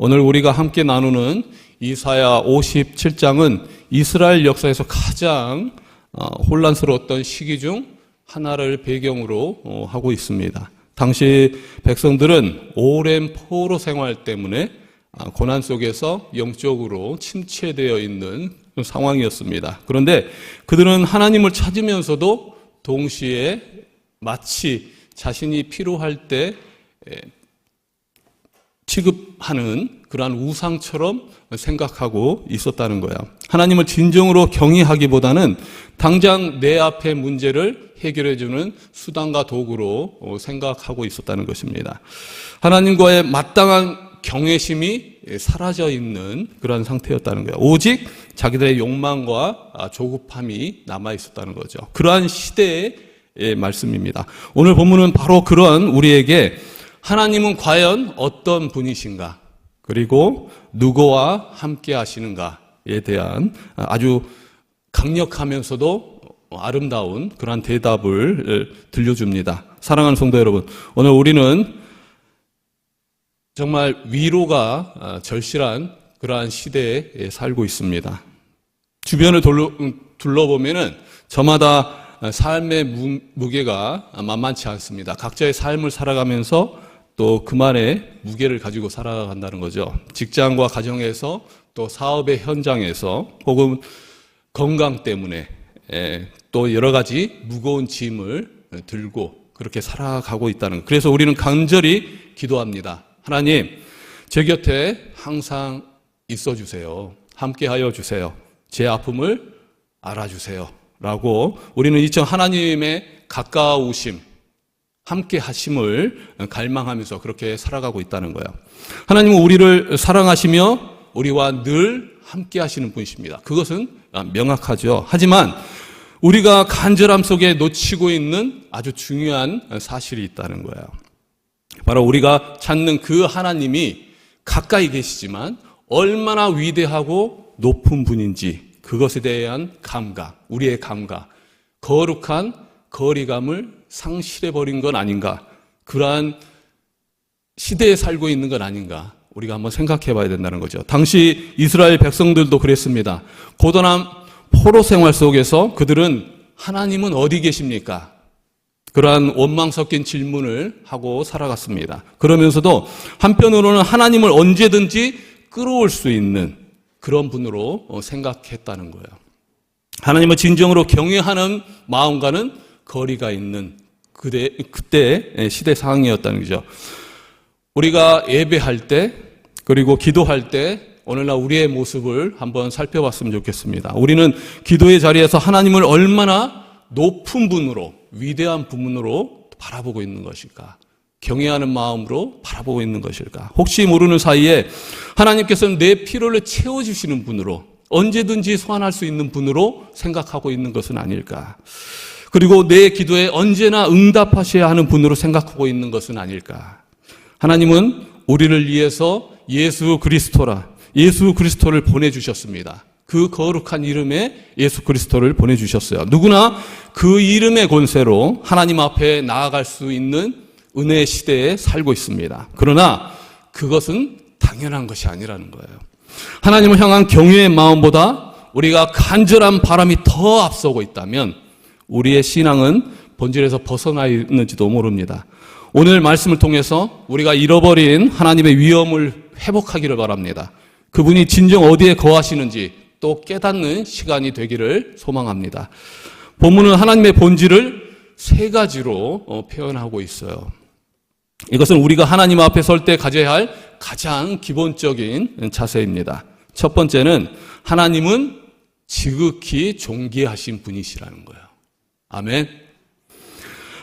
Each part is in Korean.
오늘 우리가 함께 나누는 이사야 57장은 이스라엘 역사에서 가장 혼란스러웠던 시기 중 하나를 배경으로 하고 있습니다. 당시 백성들은 오랜 포로 생활 때문에 고난 속에서 영적으로 침체되어 있는 상황이었습니다. 그런데 그들은 하나님을 찾으면서도 동시에 마치 자신이 필요할 때 취급하는 그러한 우상처럼 생각하고 있었다는 거야. 하나님을 진정으로 경외하기보다는 당장 내 앞의 문제를 해결해주는 수단과 도구로 생각하고 있었다는 것입니다. 하나님과의 마땅한 경외심이 사라져 있는 그런 상태였다는 거예요. 오직 자기들의 욕망과 조급함이 남아 있었다는 거죠. 그러한 시대의 말씀입니다. 오늘 본문은 바로 그런 우리에게 하나님은 과연 어떤 분이신가, 그리고 누구와 함께 하시는가에 대한 아주 강력하면서도 아름다운 그러한 대답을 들려줍니다. 사랑하는 성도 여러분, 오늘 우리는 정말 위로가 절실한 그러한 시대에 살고 있습니다. 주변을 둘러보면은 저마다 삶의 무게가 만만치 않습니다. 각자의 삶을 살아가면서 또 그만의 무게를 가지고 살아간다는 거죠. 직장과 가정에서 또 사업의 현장에서 혹은 건강 때문에 또 여러 가지 무거운 짐을 들고 그렇게 살아가고 있다는 것. 그래서 우리는 간절히 기도합니다. 하나님, 제 곁에 항상 있어 주세요. 함께 하여 주세요. 제 아픔을 알아주세요. 라고 우리는 이처럼 하나님의 가까우심, 함께 하심을 갈망하면서 그렇게 살아가고 있다는 거예요. 하나님은 우리를 사랑하시며 우리와 늘 함께 하시는 분이십니다. 그것은 명확하죠. 하지만 우리가 간절함 속에 놓치고 있는 아주 중요한 사실이 있다는 거예요. 바로 우리가 찾는 그 하나님이 가까이 계시지만 얼마나 위대하고 높은 분인지 그것에 대한 감각, 우리의 감각, 거룩한 거리감을 상실해버린 건 아닌가, 그러한 시대에 살고 있는 건 아닌가, 우리가 한번 생각해 봐야 된다는 거죠. 당시 이스라엘 백성들도 그랬습니다. 고단한 포로 생활 속에서 그들은 하나님은 어디 계십니까? 그러한 원망 섞인 질문을 하고 살아갔습니다. 그러면서도 한편으로는 하나님을 언제든지 끌어올 수 있는 그런 분으로 생각했다는 거예요. 하나님을 진정으로 경외하는 마음과는 거리가 있는 그때 시대 상황이었다는 거죠. 우리가 예배할 때 그리고 기도할 때 오늘날 우리의 모습을 한번 살펴봤으면 좋겠습니다. 우리는 기도의 자리에서 하나님을 얼마나 높은 분으로, 위대한 분으로 바라보고 있는 것일까? 경외하는 마음으로 바라보고 있는 것일까? 혹시 모르는 사이에 하나님께서는 내 필요를 채워주시는 분으로, 언제든지 소환할 수 있는 분으로 생각하고 있는 것은 아닐까? 그리고 내 기도에 언제나 응답하셔야 하는 분으로 생각하고 있는 것은 아닐까? 하나님은 우리를 위해서 예수 그리스도를 보내주셨습니다. 그 거룩한 이름에 예수 그리스도를 보내주셨어요. 누구나 그 이름의 권세로 하나님 앞에 나아갈 수 있는 은혜의 시대에 살고 있습니다. 그러나 그것은 당연한 것이 아니라는 거예요. 하나님을 향한 경외의 마음보다 우리가 간절한 바람이 더 앞서고 있다면 우리의 신앙은 본질에서 벗어나 있는지도 모릅니다. 오늘 말씀을 통해서 우리가 잃어버린 하나님의 위엄을 회복하기를 바랍니다. 그분이 진정 어디에 거하시는지 또 깨닫는 시간이 되기를 소망합니다. 본문은 하나님의 본질을 세 가지로 표현하고 있어요. 이것은 우리가 하나님 앞에 설 때 가져야 할 가장 기본적인 자세입니다. 첫 번째는 하나님은 지극히 존귀하신 분이시라는 거예요. 아멘.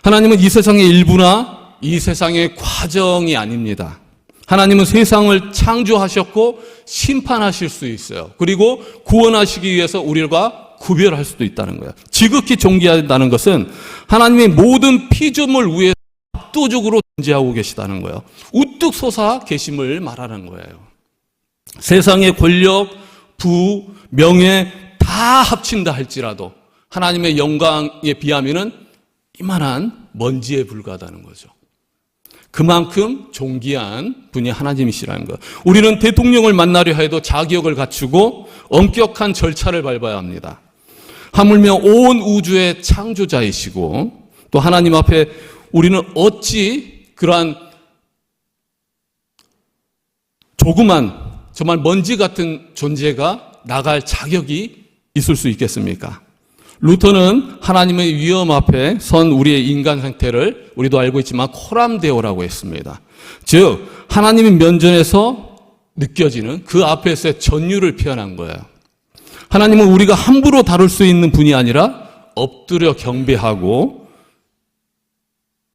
하나님은 이 세상의 일부나 이 세상의 과정이 아닙니다. 하나님은 세상을 창조하셨고 심판하실 수 있어요. 그리고 구원하시기 위해서 우리가 구별할 수도 있다는 거예요. 지극히 존귀하다는 것은 하나님의 모든 피조물 위에 압도적으로 존재하고 계시다는 거예요. 우뚝 솟아 계심을 말하는 거예요. 세상의 권력, 부, 명예 다 합친다 할지라도 하나님의 영광에 비하면은 이만한 먼지에 불과하다는 거죠. 그만큼 존귀한 분이 하나님이시라는 것. 우리는 대통령을 만나려 해도 자격을 갖추고 엄격한 절차를 밟아야 합니다. 하물며 온 우주의 창조자이시고 또 하나님 앞에 우리는 어찌 그러한 조그만 정말 먼지 같은 존재가 나갈 자격이 있을 수 있겠습니까? 루터는 하나님의 위엄 앞에 선 우리의 인간 상태를 우리도 알고 있지만 코람데오라고 했습니다. 즉 하나님의 면전에서 느껴지는 그 앞에서의 전율을 표현한 거예요. 하나님은 우리가 함부로 다룰 수 있는 분이 아니라 엎드려 경배하고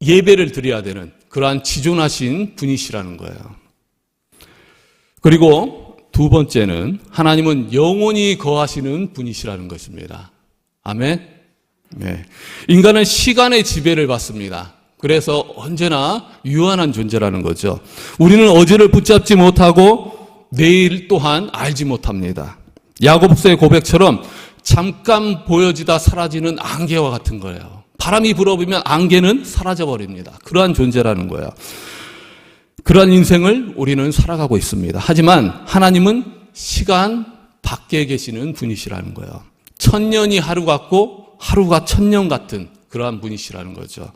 예배를 드려야 되는 그러한 지존하신 분이시라는 거예요. 그리고 두 번째는 하나님은 영원히 거하시는 분이시라는 것입니다. 아멘. 네. 인간은 시간의 지배를 받습니다. 그래서 언제나 유한한 존재라는 거죠. 우리는 어제를 붙잡지 못하고 내일 또한 알지 못합니다. 야고보서의 고백처럼 잠깐 보여지다 사라지는 안개와 같은 거예요. 바람이 불어보면 안개는 사라져버립니다. 그러한 존재라는 거예요. 그러한 인생을 우리는 살아가고 있습니다. 하지만 하나님은 시간 밖에 계시는 분이시라는 거예요. 1000년이 하루 같고 하루가 1000년 같은 그러한 분이시라는 거죠.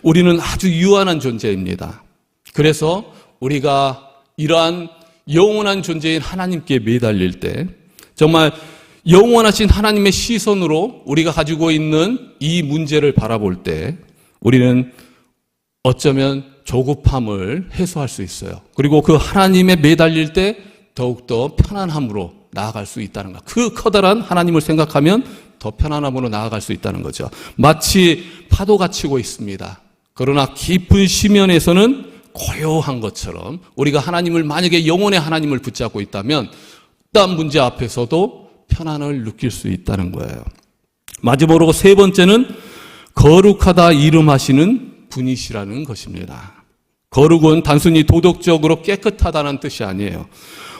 우리는 아주 유한한 존재입니다. 그래서 우리가 이러한 영원한 존재인 하나님께 매달릴 때 정말 영원하신 하나님의 시선으로 우리가 가지고 있는 이 문제를 바라볼 때 우리는 어쩌면 조급함을 해소할 수 있어요. 그리고 그 하나님에 매달릴 때 더욱더 편안함으로 나아갈 수 있다는 것. 그 커다란 하나님을 생각하면 더 편안함으로 나아갈 수 있다는 거죠. 마치 파도가 치고 있습니다. 그러나 깊은 심연에서는 고요한 것처럼 우리가 하나님을 만약에 영혼의 하나님을 붙잡고 있다면 어떤 문제 앞에서도 편안을 느낄 수 있다는 거예요. 마지막으로 세 번째는 거룩하다 이름하시는 분이시라는 것입니다. 거룩은 단순히 도덕적으로 깨끗하다는 뜻이 아니에요.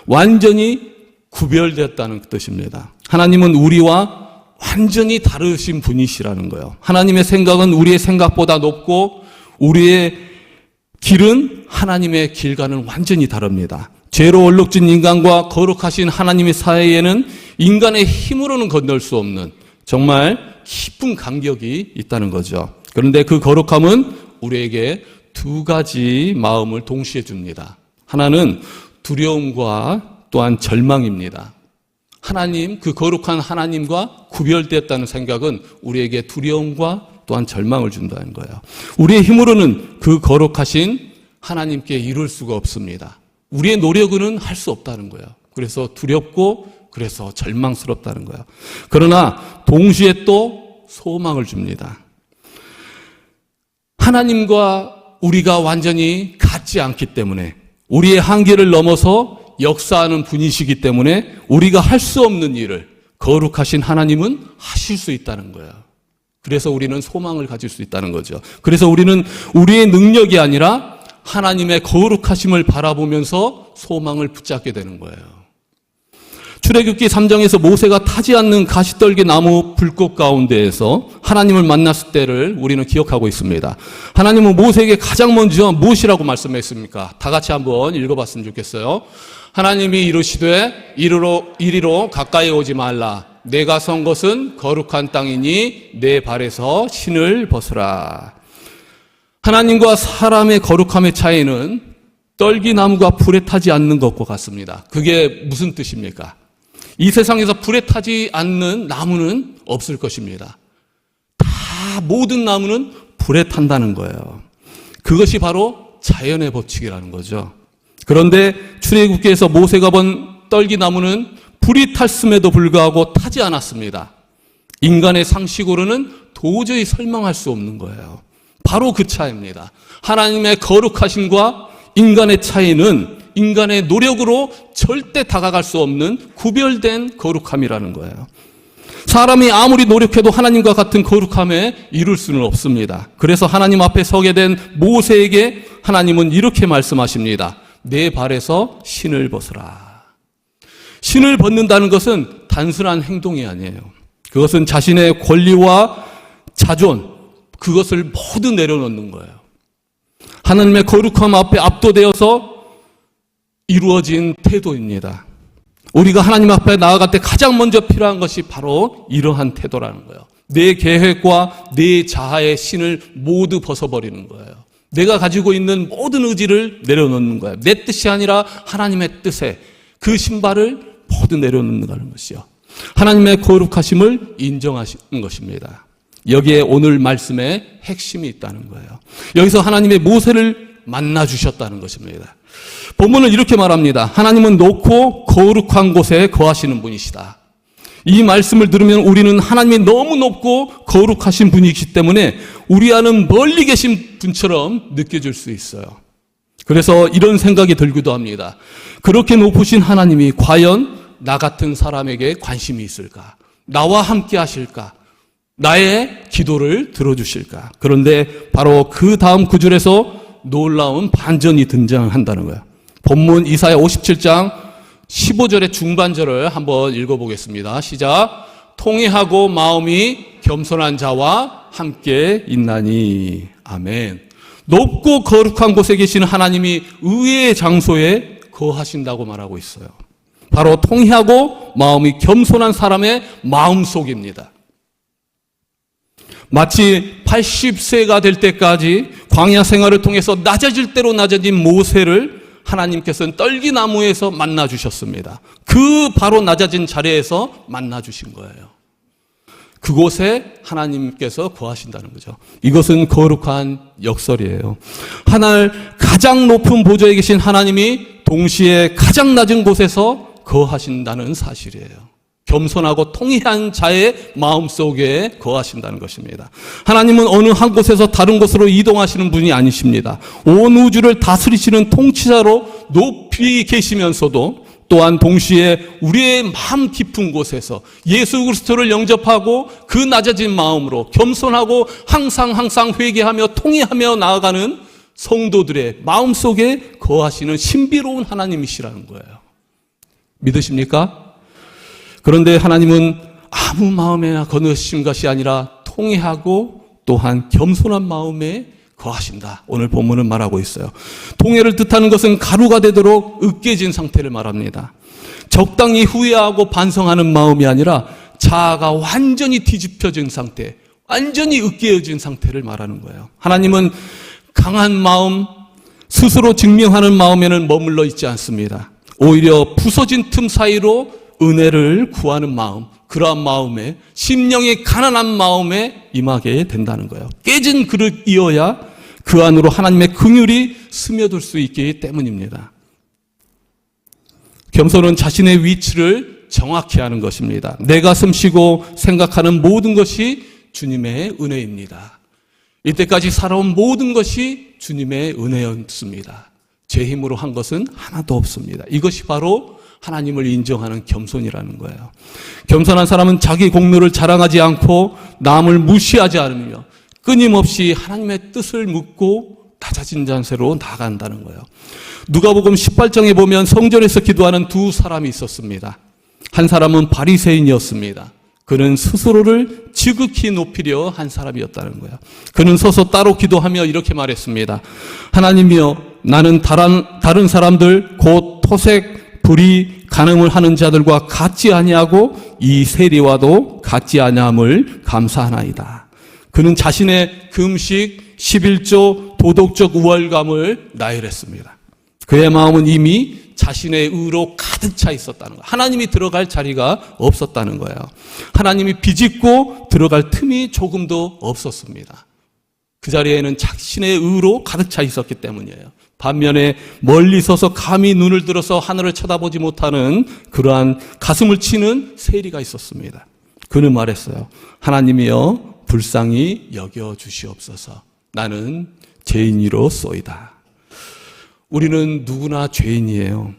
완전히 구별됐다는 뜻입니다. 하나님은 우리와 완전히 다르신 분이시라는 거예요. 하나님의 생각은 우리의 생각보다 높고 우리의 길은 하나님의 길과는 완전히 다릅니다. 죄로 얼룩진 인간과 거룩하신 하나님의 사이에는 인간의 힘으로는 건널 수 없는 정말 깊은 간격이 있다는 거죠. 그런데 그 거룩함은 우리에게 두 가지 마음을 동시에 줍니다. 하나는 두려움과 또한 절망입니다. 하나님, 그 거룩한 하나님과 구별되었다는 생각은 우리에게 두려움과 또한 절망을 준다는 거예요. 우리의 힘으로는 그 거룩하신 하나님께 이룰 수가 없습니다. 우리의 노력으로는 할 수 없다는 거예요. 그래서 두렵고 그래서 절망스럽다는 거예요. 그러나 동시에 또 소망을 줍니다. 하나님과 우리가 완전히 같지 않기 때문에 우리의 한계를 넘어서 역사하는 분이시기 때문에 우리가 할 수 없는 일을 거룩하신 하나님은 하실 수 있다는 거예요. 그래서 우리는 소망을 가질 수 있다는 거죠. 그래서 우리는 우리의 능력이 아니라 하나님의 거룩하심을 바라보면서 소망을 붙잡게 되는 거예요. 출애굽기 3장에서 모세가 타지 않는 가시떨기 나무 불꽃 가운데에서 하나님을 만났을 때를 우리는 기억하고 있습니다. 하나님은 모세에게 가장 먼저 무엇이라고 말씀했습니까? 다 같이 한번 읽어봤으면 좋겠어요. 하나님이 이르시되 이리로 가까이 오지 말라. 내가 선 것은 거룩한 땅이니 내 발에서 신을 벗으라. 하나님과 사람의 거룩함의 차이는 떨기나무가 불에 타지 않는 것과 같습니다. 그게 무슨 뜻입니까? 이 세상에서 불에 타지 않는 나무는 없을 것입니다. 다 모든 나무는 불에 탄다는 거예요. 그것이 바로 자연의 법칙이라는 거죠. 그런데 출애굽기에서 모세가 본 떨기나무는 불이 탔음에도 불구하고 타지 않았습니다. 인간의 상식으로는 도저히 설명할 수 없는 거예요. 바로 그 차이입니다. 하나님의 거룩하심과 인간의 차이는 인간의 노력으로 절대 다가갈 수 없는 구별된 거룩함이라는 거예요. 사람이 아무리 노력해도 하나님과 같은 거룩함에 이룰 수는 없습니다. 그래서 하나님 앞에 서게 된 모세에게 하나님은 이렇게 말씀하십니다. 내 발에서 신을 벗으라. 신을 벗는다는 것은 단순한 행동이 아니에요. 그것은 자신의 권리와 자존, 그것을 모두 내려놓는 거예요. 하나님의 거룩함 앞에 압도되어서 이루어진 태도입니다. 우리가 하나님 앞에 나아갈 때 가장 먼저 필요한 것이 바로 이러한 태도라는 거예요. 내 계획과 내 자아의 신을 모두 벗어버리는 거예요. 내가 가지고 있는 모든 의지를 내려놓는 거예요. 내 뜻이 아니라 하나님의 뜻에 그 신발을 모두 내려놓는 것이요. 하나님의 거룩하심을 인정하시는 것입니다. 여기에 오늘 말씀의 핵심이 있다는 거예요. 여기서 하나님의 모세를 만나 주셨다는 것입니다. 본문은 이렇게 말합니다. 하나님은 높고 거룩한 곳에 거하시는 분이시다. 이 말씀을 들으면 우리는 하나님이 너무 높고 거룩하신 분이기 때문에 우리와는 멀리 계신 분처럼 느껴질 수 있어요. 그래서 이런 생각이 들기도 합니다. 그렇게 높으신 하나님이 과연 나 같은 사람에게 관심이 있을까? 나와 함께 하실까? 나의 기도를 들어주실까? 그런데 바로 그 다음 구절에서 놀라운 반전이 등장한다는 거예요. 본문 이사야 57장 15절의 중반절을 한번 읽어보겠습니다. 시작. 통회하고 마음이 겸손한 자와 함께 있나니. 아멘. 높고 거룩한 곳에 계시는 하나님이 의의 장소에 거하신다고 말하고 있어요. 바로 통회하고 마음이 겸손한 사람의 마음속입니다. 마치 80세가 될 때까지 광야 생활을 통해서 낮아질 대로 낮아진 모세를 하나님께서는 떨기나무에서 만나 주셨습니다. 그 바로 낮아진 자리에서 만나 주신 거예요. 그곳에 하나님께서 거하신다는 거죠. 이것은 거룩한 역설이에요. 하늘 가장 높은 보좌에 계신 하나님이 동시에 가장 낮은 곳에서 거하신다는 사실이에요. 겸손하고 통회한 자의 마음속에 거하신다는 것입니다. 하나님은 어느 한 곳에서 다른 곳으로 이동하시는 분이 아니십니다. 온 우주를 다스리시는 통치자로 높이 계시면서도 또한 동시에 우리의 마음 깊은 곳에서 예수 그리스도를 영접하고 그 낮아진 마음으로 겸손하고 항상 회개하며 통회하며 나아가는 성도들의 마음속에 거하시는 신비로운 하나님이시라는 거예요. 믿으십니까? 그런데 하나님은 아무 마음에나 거느신 것이 아니라 통회하고 또한 겸손한 마음에 거하신다. 오늘 본문은 말하고 있어요. 통회를 뜻하는 것은 가루가 되도록 으깨진 상태를 말합니다. 적당히 후회하고 반성하는 마음이 아니라 자아가 완전히 뒤집혀진 상태, 완전히 으깨어진 상태를 말하는 거예요. 하나님은 강한 마음, 스스로 증명하는 마음에는 머물러 있지 않습니다. 오히려 부서진 틈 사이로 은혜를 구하는 마음, 그러한 마음에 심령이 가난한 마음에 임하게 된다는 거예요. 깨진 그릇이어야 그 안으로 하나님의 긍휼이 스며들 수 있기 때문입니다. 겸손은 자신의 위치를 정확히 하는 것입니다. 내가 숨쉬고 생각하는 모든 것이 주님의 은혜입니다. 이때까지 살아온 모든 것이 주님의 은혜였습니다. 제 힘으로 한 것은 하나도 없습니다. 이것이 바로 하나님을 인정하는 겸손이라는 거예요. 겸손한 사람은 자기 공로를 자랑하지 않고 남을 무시하지 않으며 끊임없이 하나님의 뜻을 묻고 낮아진 자세로 나아간다는 거예요. 누가복음 18장에 보면 성전에서 기도하는 두 사람이 있었습니다. 한 사람은 바리새인이었습니다. 그는 스스로를 지극히 높이려 한 사람이었다는 거예요. 그는 서서 따로 기도하며 이렇게 말했습니다. 하나님이여, 나는 다른 사람들 곧 토색, 불의, 간음을 하는 자들과 같지 아니하고 이 세리와도 같지 아니함을 감사하나이다. 그는 자신의 금식, 11조, 도덕적 우월감을 나열했습니다. 그의 마음은 이미 자신의 의로 가득 차 있었다는 거예요. 하나님이 들어갈 자리가 없었다는 거예요. 하나님이 비집고 들어갈 틈이 조금도 없었습니다. 그 자리에는 자신의 의로 가득 차 있었기 때문이에요. 반면에 멀리 서서 감히 눈을 들어서 하늘을 쳐다보지 못하는 그러한 가슴을 치는 세리가 있었습니다. 그는 말했어요. 하나님이여, 불쌍히 여겨주시옵소서. 나는 죄인이로소이다. 우리는 누구나 죄인이에요.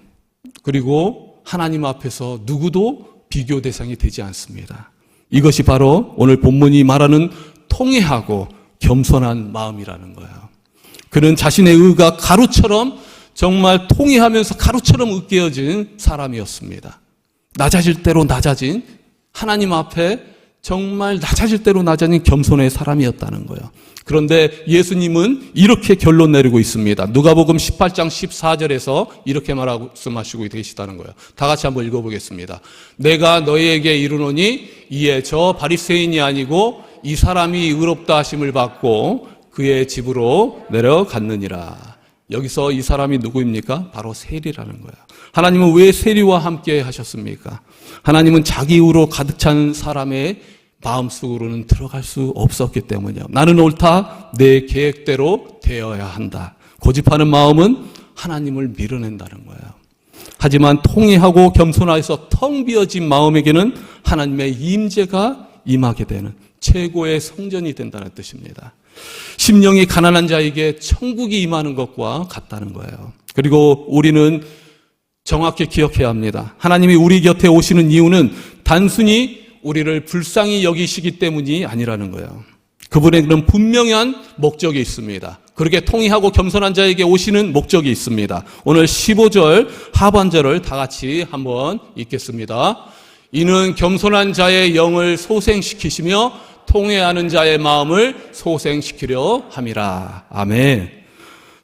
그리고 하나님 앞에서 누구도 비교 대상이 되지 않습니다. 이것이 바로 오늘 본문이 말하는 통회하고 겸손한 마음이라는 거예요. 그는 자신의 의가 가루처럼 정말 통회하면서 가루처럼 으깨어진 사람이었습니다. 낮아질 대로 낮아진 하나님 앞에 정말 낮아질 대로 낮아진 겸손의 사람이었다는 거예요. 그런데 예수님은 이렇게 결론 내리고 있습니다. 누가복음 18장 14절에서 이렇게 말씀하시고 계시다는 거예요. 다 같이 한번 읽어보겠습니다. 내가 너희에게 이르노니 이에 저 바리새인이 아니고 이 사람이 의롭다 하심을 받고 그의 집으로 내려갔느니라. 여기서 이 사람이 누구입니까? 바로 세리라는 거예요. 하나님은 왜 세리와 함께 하셨습니까? 하나님은 자기 의로 가득 찬 사람의 마음속으로는 들어갈 수 없었기 때문이요. 나는 옳다. 내 계획대로 되어야 한다. 고집하는 마음은 하나님을 밀어낸다는 거예요. 하지만 통회하고 겸손하여서 텅 비어진 마음에게는 하나님의 임재가 임하게 되는 최고의 성전이 된다는 뜻입니다. 심령이 가난한 자에게 천국이 임하는 것과 같다는 거예요. 그리고 우리는 정확히 기억해야 합니다. 하나님이 우리 곁에 오시는 이유는 단순히 우리를 불쌍히 여기시기 때문이 아니라는 거예요. 그분에게는 분명한 목적이 있습니다. 그렇게 통의하고 겸손한 자에게 오시는 목적이 있습니다. 오늘 15절 하반절을 다 같이 한번 읽겠습니다. 이는 겸손한 자의 영을 소생시키시며 통회하는 자의 마음을 소생시키려 함이라. 아멘.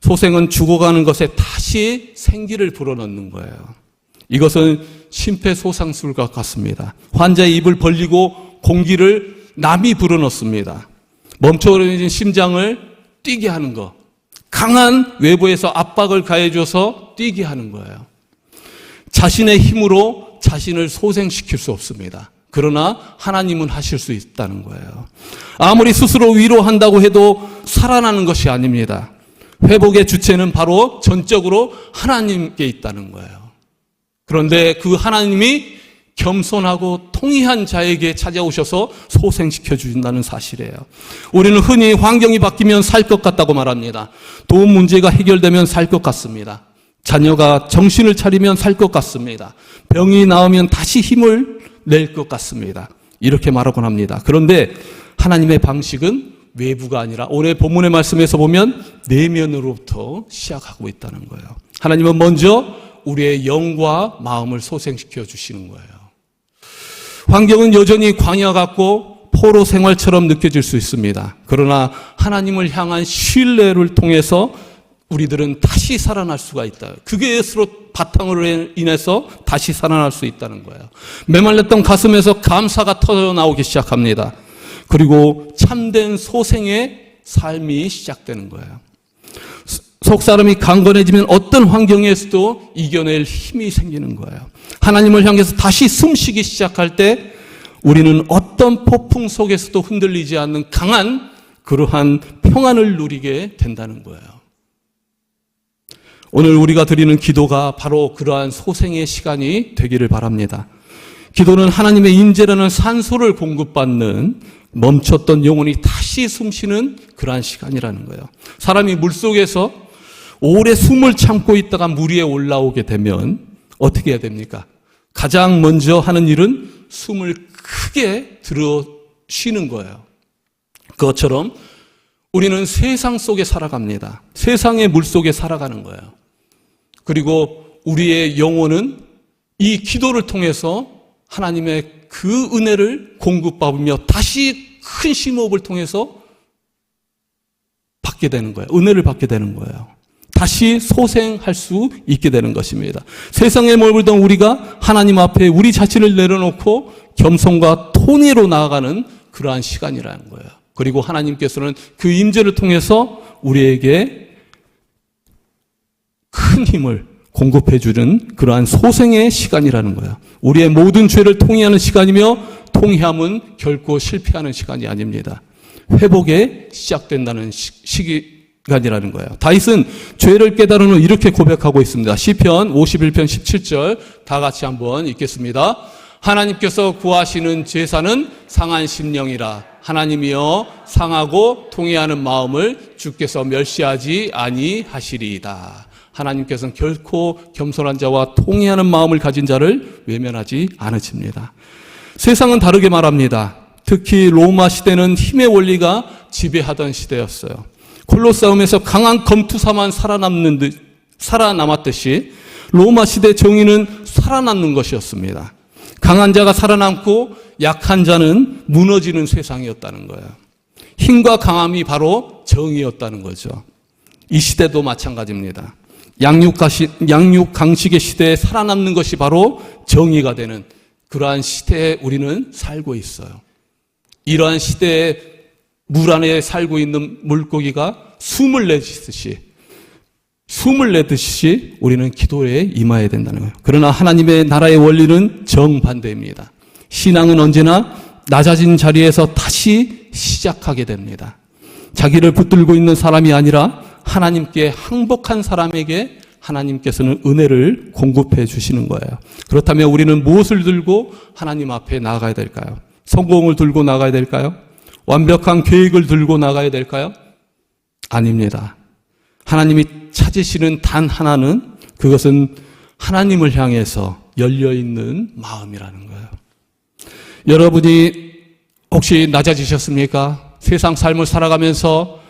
소생은 죽어가는 것에 다시 생기를 불어넣는 거예요. 이것은 심폐소생술과 같습니다. 환자의 입을 벌리고 공기를 남이 불어넣습니다. 멈춰버린 심장을 뛰게 하는 것. 강한 외부에서 압박을 가해줘서 뛰게 하는 거예요. 자신의 힘으로 자신을 소생시킬 수 없습니다. 그러나 하나님은 하실 수 있다는 거예요. 아무리 스스로 위로한다고 해도 살아나는 것이 아닙니다. 회복의 주체는 바로 전적으로 하나님께 있다는 거예요. 그런데 그 하나님이 겸손하고 통의한 자에게 찾아오셔서 소생시켜 주신다는 사실이에요. 우리는 흔히 환경이 바뀌면 살 것 같다고 말합니다. 돈 문제가 해결되면 살 것 같습니다. 자녀가 정신을 차리면 살 것 같습니다. 병이 나으면 다시 힘을 낼 것 같습니다. 이렇게 말하곤 합니다. 그런데 하나님의 방식은 외부가 아니라 오늘 본문의 말씀에서 보면 내면으로부터 시작하고 있다는 거예요. 하나님은 먼저 우리의 영과 마음을 소생시켜 주시는 거예요. 환경은 여전히 광야 같고 포로 생활처럼 느껴질 수 있습니다. 그러나 하나님을 향한 신뢰를 통해서 우리들은 다시 살아날 수가 있다. 그게 스스로 바탕으로 인해서 다시 살아날 수 있다는 거예요. 메말랐던 가슴에서 감사가 터져나오기 시작합니다. 그리고 참된 소생의 삶이 시작되는 거예요. 속사람이 강건해지면 어떤 환경에서도 이겨낼 힘이 생기는 거예요. 하나님을 향해서 다시 숨쉬기 시작할 때 우리는 어떤 폭풍 속에서도 흔들리지 않는 강한 그러한 평안을 누리게 된다는 거예요. 오늘 우리가 드리는 기도가 바로 그러한 소생의 시간이 되기를 바랍니다. 기도는 하나님의 임재라는 산소를 공급받는 멈췄던 영혼이 다시 숨쉬는 그러한 시간이라는 거예요. 사람이 물속에서 오래 숨을 참고 있다가 물 위에 올라오게 되면 어떻게 해야 됩니까? 가장 먼저 하는 일은 숨을 크게 들어 쉬는 거예요. 그것처럼 우리는 세상 속에 살아갑니다. 세상의 물 속에 살아가는 거예요. 그리고 우리의 영혼은 이 기도를 통해서 하나님의 그 은혜를 공급받으며 다시 큰 심호흡을 통해서 받게 되는 거예요. 은혜를 받게 되는 거예요. 다시 소생할 수 있게 되는 것입니다. 세상에 머물던 우리가 하나님 앞에 우리 자신을 내려놓고 겸손과 통의로 나아가는 그러한 시간이라는 거예요. 그리고 하나님께서는 그 임재를 통해서 우리에게 큰 힘을 공급해 주는 그러한 소생의 시간이라는 거예요. 우리의 모든 죄를 통회하는 시간이며 통회함은 결코 실패하는 시간이 아닙니다. 회복에 시작된다는 시간이라는 거예요. 다윗은 죄를 깨달은 후 이렇게 고백하고 있습니다. 시편 51편 17절 다 같이 한번 읽겠습니다. 하나님께서 구하시는 제사는 상한 심령이라. 하나님이여 상하고 통회하는 마음을 주께서 멸시하지 아니하시리이다. 하나님께서는 결코 겸손한 자와 통회하는 마음을 가진 자를 외면하지 않으십니다. 세상은 다르게 말합니다. 특히 로마 시대는 힘의 원리가 지배하던 시대였어요. 콜로세움에서 강한 검투사만 살아남았듯이 로마 시대 정의는 살아남는 것이었습니다. 강한 자가 살아남고 약한 자는 무너지는 세상이었다는 거예요. 힘과 강함이 바로 정의였다는 거죠. 이 시대도 마찬가지입니다. 양육강식의 시대에 살아남는 것이 바로 정의가 되는 그러한 시대에 우리는 살고 있어요. 이러한 시대에 물 안에 살고 있는 물고기가 숨을 내듯이 우리는 기도에 임해야 된다는 거예요. 그러나 하나님의 나라의 원리는 정반대입니다. 신앙은 언제나 낮아진 자리에서 다시 시작하게 됩니다. 자기를 붙들고 있는 사람이 아니라 하나님께 항복한 사람에게 하나님께서는 은혜를 공급해 주시는 거예요. 그렇다면 우리는 무엇을 들고 하나님 앞에 나가야 될까요? 성공을 들고 나가야 될까요? 완벽한 계획을 들고 나가야 될까요? 아닙니다. 하나님이 찾으시는 단 하나는 그것은 하나님을 향해서 열려있는 마음이라는 거예요. 여러분이 혹시 낮아지셨습니까? 세상 삶을 살아가면서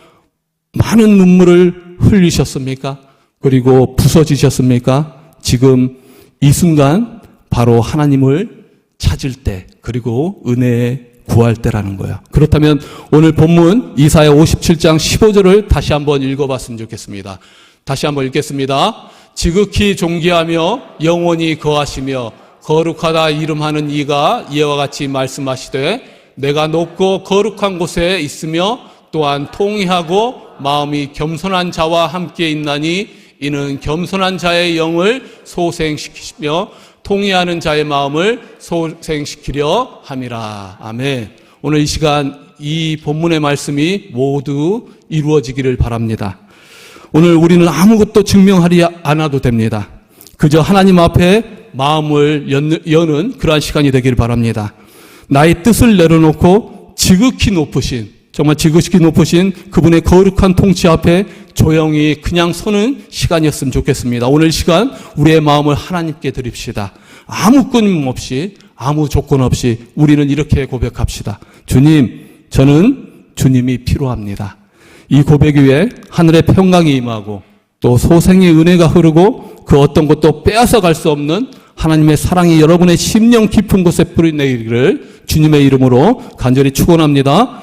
많은 눈물을 흘리셨습니까? 그리고 부서지셨습니까? 지금 이 순간 바로 하나님을 찾을 때 그리고 은혜에 구할 때라는 거예요. 그렇다면 오늘 본문 이사야 57장 15절을 다시 한번 읽어봤으면 좋겠습니다. 다시 한번 읽겠습니다. 지극히 존귀하며 영원히 거하시며 거룩하다 이름하는 이가 이와 같이 말씀하시되 내가 높고 거룩한 곳에 있으며 또한 통회하고 마음이 겸손한 자와 함께 있나니 이는 겸손한 자의 영을 소생시키시며 통회하는 자의 마음을 소생시키려 함이라. 아멘. 오늘 이 시간 이 본문의 말씀이 모두 이루어지기를 바랍니다. 오늘 우리는 아무것도 증명하지 않아도 됩니다. 그저 하나님 앞에 마음을 여는 그러한 시간이 되기를 바랍니다. 나의 뜻을 내려놓고 지극히 높으신, 정말 지극히 높으신 그분의 거룩한 통치 앞에 조용히 그냥 서는 시간이었으면 좋겠습니다. 오늘 시간 우리의 마음을 하나님께 드립시다. 아무 끊임 없이, 아무 조건 없이 우리는 이렇게 고백합시다. 주님, 저는 주님이 필요합니다. 이 고백 위에 하늘의 평강이 임하고 또 소생의 은혜가 흐르고 그 어떤 것도 빼앗아 갈 수 없는 하나님의 사랑이 여러분의 심령 깊은 곳에 뿌리내기를 주님의 이름으로 간절히 축원합니다.